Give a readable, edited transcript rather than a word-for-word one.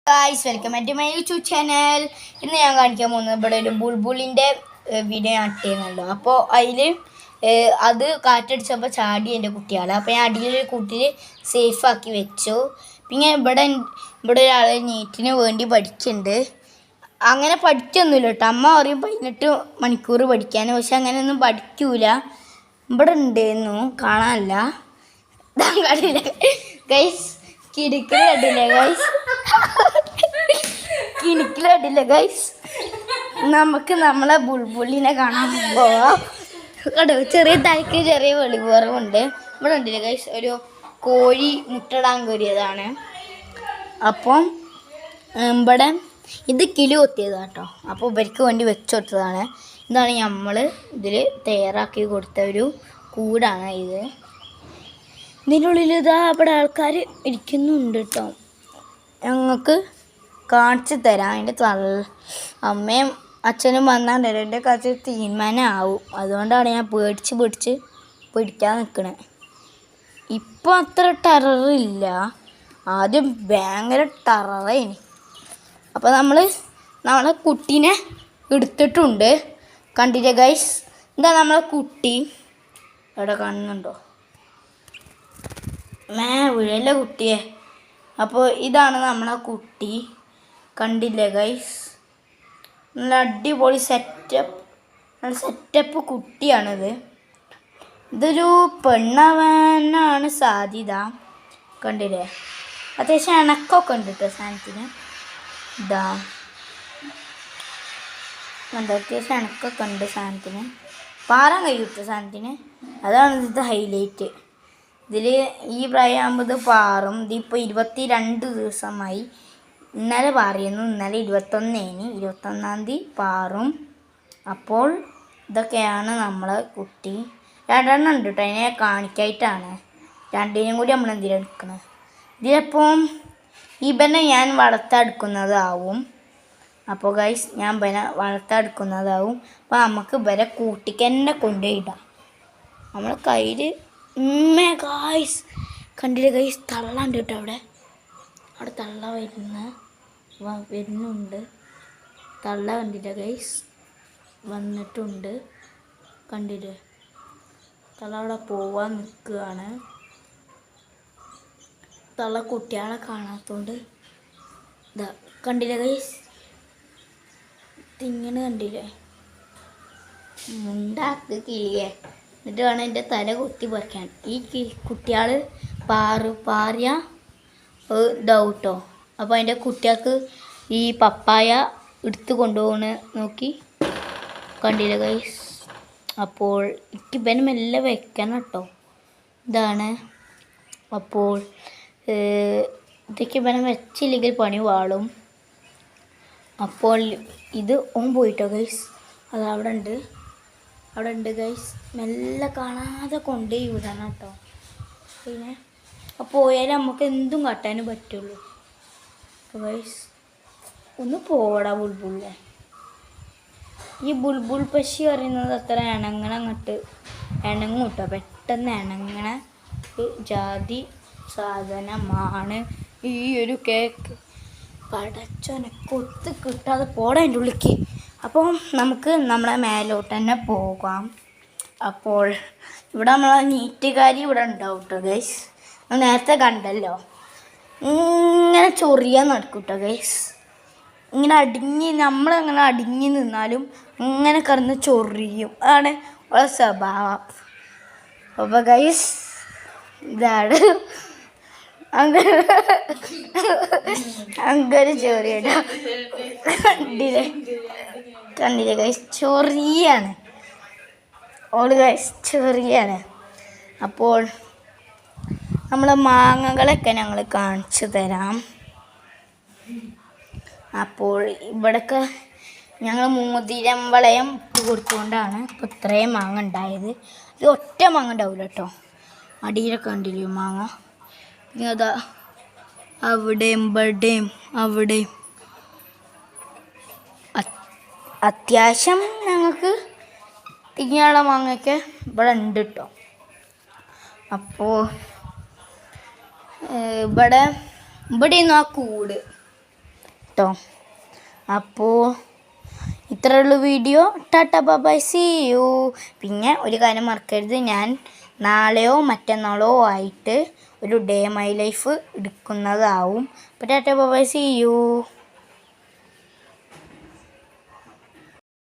Guys welcome back to my YouTube channel. ഇന്ന് ഞാൻ കാണിക്കാൻ പോകുന്നത് ഇവിടെ ഒരു ബുൾബുളിൻ്റെ വീഡിയോ ഞാൻ ഇട്ടിരുന്നല്ലോ. അപ്പോൾ അതിൽ അത് കാറ്റടിച്ചപ്പോൾ ചാടി എൻ്റെ കുട്ടികൾ. അപ്പോൾ ഞാൻ അടിയിലൊരു കൂട്ടിൽ സേഫാക്കി വെച്ചു. പിന്നെ ഇവിടെ ഒരാൾ നീറ്റിന് വേണ്ടി പഠിക്കുന്നുണ്ട്. അങ്ങനെ പഠിക്കൊന്നുമില്ല കേട്ടോ. അമ്മ പറയും 18 മണിക്കൂർ പഠിക്കാൻ, പക്ഷെ അങ്ങനെയൊന്നും പഠിക്കൂല. ഇവിടെ ഉണ്ടായിരുന്നു, കാണാനില്ല. കണ്ടില്ല ഗൈസ്, കിടുക്കൽ കണ്ടില്ല ഗൈസ്, കിണിക്കൽ കണ്ടില്ല ഗൈസ്. നമുക്ക് നമ്മളെ ബുൾബുളിനെ കാണാൻ പോവാം. കേട്ടോ, ചെറിയ തലയ്ക്ക് ചെറിയ വെളിവുറവുണ്ട്. ഇവിടെ ഉണ്ടല്ലേ ഗൈസ്, ഒരു കോഴി മുട്ടടാൻ കയറിയതാണ്. അപ്പം ഇവിടെ ഇത് കിലി കൊത്തിയതാണ് കേട്ടോ. അപ്പോൾ ഇവർക്ക് വേണ്ടി വെച്ച് കൊടുത്തതാണ്. ഇതാണ് നമ്മൾ ഇതിൽ തയ്യാറാക്കി കൊടുത്ത ഒരു കൂടാണ് ഇത്. ഇതിനുള്ളിൽ ഇതാ ഇവിടെ ആൾക്കാർ ഇരിക്കുന്നുണ്ട് കേട്ടോ. ഞങ്ങൾക്ക് കാണിച്ചു തരാം. അതിൻ്റെ അമ്മയും അച്ഛനും വന്നാണ്ടല്ലോ എൻ്റെ കാഴ്ച തീരുമാനമാവും. അതുകൊണ്ടാണ് ഞാൻ പേടിച്ച് പിടിക്കാൻ നിൽക്കണത്. ഇപ്പോൾ അത്ര ടെററില്ല, ആദ്യം ഭയങ്കര ടെററേനി. അപ്പോൾ നമ്മളെ കുട്ടീനെ എടുത്തിട്ടുണ്ട്. കണ്ടില്ലേ ഗൈസ്, എന്താ നമ്മളെ കുട്ടി ഇവിടെ കാണുന്നുണ്ടോ? വീഴല്ലേ കുട്ടിയെ. അപ്പോൾ ഇതാണ് നമ്മളെ കുട്ടി, കണ്ടില്ലേ ഗൈസ്. നല്ല അടിപൊളി സെറ്റപ്പ് കുട്ടിയാണിത്. ഇതൊരു പെണ്ണാവാനാണ് സാധ്യത. കണ്ടില്ലേ, അത്യാവശ്യം ഇണക്കമൊക്കെ ഉണ്ട് കേട്ടോ സാധനത്തിന്. ഇതാ കണ്ടോ, അത്യാവശ്യം ഇണക്കൊക്കെ ഉണ്ട് സാധനത്തിന്. പാറാൻ കഴിയും സാധനത്തിന്. അതാണ് ഇത് ഹൈലൈറ്റ്. ഇതിൽ ഈ പ്രായമാകുമ്പോൾ പാറും. ഇതിപ്പോൾ 22 ദിവസമായി. ഇന്നലെ പാറിയിരുന്നു, ഇന്നലെ 21-ാം തീയതി പാറും. അപ്പോൾ ഇതൊക്കെയാണ് നമ്മളെ കുട്ടി. 2 എണ്ണം ഉണ്ട് കേട്ടോ, അതിനെ കാണിക്കായിട്ടാണ്. 2നെയും കൂടി നമ്മൾ എന്തിനാണ് എടുക്കുന്നത്? ഇതിലപ്പം ഇവനെ ഞാൻ വളർത്തെടുക്കുന്നതാവും. അപ്പോൾ ഗൈസ്, ഞാൻ ഇവനെ വളർത്തെടുക്കുന്നതാവും. അപ്പോൾ നമുക്ക് ഇവരെ കൂട്ടിക്കന്നെ കൊണ്ടുപോയിടാം. നമ്മളെ കയ്യിൽ ഗായ്സ്, കണ്ടില്ലേ ഗൈസ്, തള്ളണ്ട് കേട്ടോ. അവിടെ തള്ള വരുന്നുണ്ട്. തള്ള കണ്ടില്ലേ ഗൈസ്, വന്നിട്ടുണ്ട്. കണ്ടില്ലേ, തള്ള അവിടെ പോവാൻ നിൽക്കുകയാണ്. തള്ള കുട്ടികളെ കാണാത്തോണ്ട് ഇതാ കണ്ടില്ലേ ഗൈസ്, തിങ്ങനെ കണ്ടില്ലേ, മുണ്ടാക്ക് കിളിയെ. എന്നിട്ട് വേണം എൻ്റെ തല കുത്തി പറിക്കാൻ. ഈ കുട്ടികൾ പാറിയ ഇതാവും കേട്ടോ. അപ്പോൾ അതിൻ്റെ കുട്ടികൾക്ക് ഈ പപ്പായ എടുത്ത് കൊണ്ടുപോകണ നോക്കി, കണ്ടില്ല ഗൈസ്. അപ്പോൾ എനിക്ക് ഇവന് മെല്ലെ വെക്കണം കേട്ടോ. ഇതാണ്. അപ്പോൾ ഇതൊക്കെ ഇവനെ വെച്ചില്ലെങ്കിൽ പണി വാളും. അപ്പോൾ ഇത് ഓൻ പോയിട്ടോ ഗൈസ്, അത് അവിടെ ഉണ്ട് ഗൈസ്. മെല്ലെ കാണാതെ കൊണ്ടേ വിടണം കേട്ടോ. പിന്നെ പോയാൽ നമുക്ക് എന്തും കാട്ടാനും പറ്റുള്ളൂ. അപ്പോൾ ഗൈസ്, ഒന്ന് പോടാ ബുൾബുളിലെ. ഈ ബുൾബുൾ പക്ഷി പറയുന്നത് അത്ര ഇണങ്ങും കേട്ടോ. പെട്ടെന്ന് ഇണങ്ങണ ജാതി സാധനമാണ് ഈ ഒരു കേക്ക്. പടച്ചോനെ കൊത്ത് കിട്ടാതെ പോടാ അതിൻ്റെ ഉള്ളിലേക്ക്. അപ്പോൾ നമുക്ക് നമ്മളെ മേലോട്ട് തന്നെ പോകാം. അപ്പോൾ ഇവിടെ നമ്മളെ നീറ്റുകാരി ഇവിടെ ഉണ്ടാവും കേട്ടോ ഗൈസ്. നേരത്തെ കണ്ടല്ലോ, ഇങ്ങനെ ചൊറിയാൻ നടക്കും കേട്ടോ ഗൈസ്. ഇങ്ങനെ നമ്മളങ്ങനെ അടിഞ്ഞ് നിന്നാലും ഇങ്ങനെ കിടന്ന് ചൊറിയും. അതാണ് ഉള്ള സ്വഭാവം. അപ്പോൾ ഗൈസ്, ഇതാണ് അങ്ങനെ ചൊറിയട്ടോ. കണ്ടില്ലേ ഗൈസ്, ചൊറിയാണ് ഓള് ഗൈസ്, ചൊറിയാണ്. അപ്പോൾ നമ്മളെ മാങ്ങകളൊക്കെ ഞങ്ങൾ കാണിച്ചു തരാം. അപ്പോൾ ഇവിടെയൊക്കെ ഞങ്ങൾ മോതിരം വളയം കൊടുത്തുകൊണ്ടാണ് ഇപ്പോൾ ഇത്രയും മാങ്ങ ഉണ്ടായത്. ഇത് ഒറ്റ മാങ്ങ ഉണ്ടാവില്ല കേട്ടോ. അടിയിലൊക്കെ കണ്ടില്ലേ മാങ്ങ. പിന്നെ അതാ അവിടെയും അവിടെയും അത്യാവശ്യം ഞങ്ങൾക്ക് തിങ്ങാള മാങ്ങയൊക്കെ ഇവിടെ ഉണ്ട് കേട്ടോ. അപ്പോൾ ഇവിടെയൊന്നും ആ കൂട് കേട്ടോ. അപ്പോൾ ഇത്രയുള്ളൂ video. Tata bye bye, see you. പിന്നെ ഒരു കാര്യം മറക്കരുത്, ഞാൻ നാളെയോ മറ്റന്നാളോ ആയിട്ട് ഒരു ഡേ മൈ ലൈഫ് എടുക്കുന്നതാവും. അപ്പോൾ tata bye bye, see U.